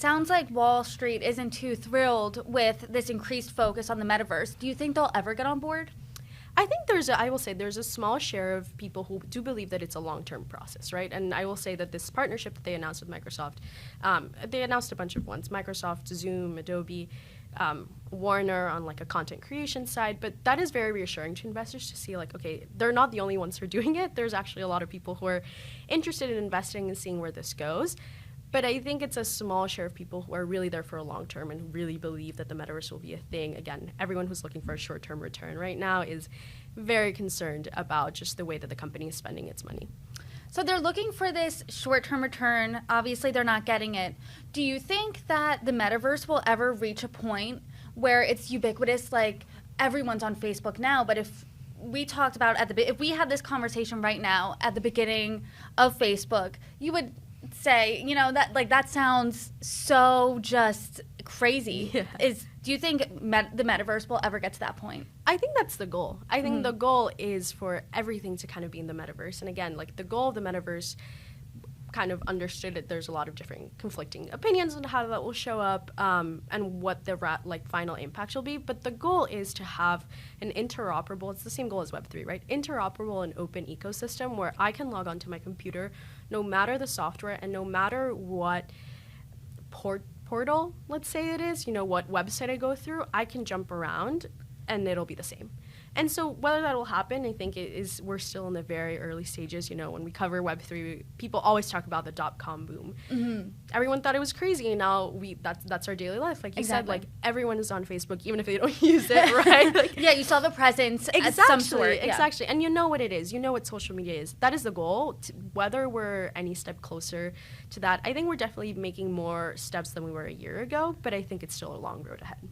sounds like Wall Street isn't too thrilled with this increased focus on the metaverse. Do you think they'll ever get on board? I think I will say there's a small share of people who do believe that it's a long-term process, right? And I will say that this partnership that they announced with Microsoft, they announced a bunch of ones, Microsoft, Zoom, Adobe, Warner on like a content creation side, but that is very reassuring to investors to see like, okay, they're not the only ones who are doing it. There's actually a lot of people who are interested in investing and seeing where this goes. But I think it's a small share of people who are really there for a long term and really believe that the metaverse will be a thing. Again, everyone who's looking for a short-term return right now is very concerned about just the way that the company is spending its money. So they're looking for this short-term return. Obviously, they're not getting it. Do you think that the metaverse will ever reach a point where it's ubiquitous, like everyone's on Facebook now, but if we talked about if we had this conversation right now at the beginning of Facebook, you would say, that sounds so just crazy. Yeah. Do you think the metaverse will ever get to that point? I think that's the goal. I think the goal is for everything to kind of be in the metaverse. And again, like the goal of the metaverse, kind of understood that there's a lot of different conflicting opinions on how that will show up and what the final impact will be. But the goal is to have an interoperable, it's the same goal as Web3, right? Interoperable and open ecosystem where I can log onto my computer no matter the software and no matter what portal, let's say it is, what website I go through, I can jump around and it'll be the same. And so whether that will happen, I think we're still in the very early stages. When we cover Web3, people always talk about the .com boom. Mm-hmm. Everyone thought it was crazy, and now that's our daily life. Like you said, like everyone is on Facebook, even if they don't use it, right? Like, yeah, you still have a presence of some sort. Exactly, and you know what it is. You know what social media is. That is the goal. Whether we're any step closer to that, I think we're definitely making more steps than we were a year ago, but I think it's still a long road ahead.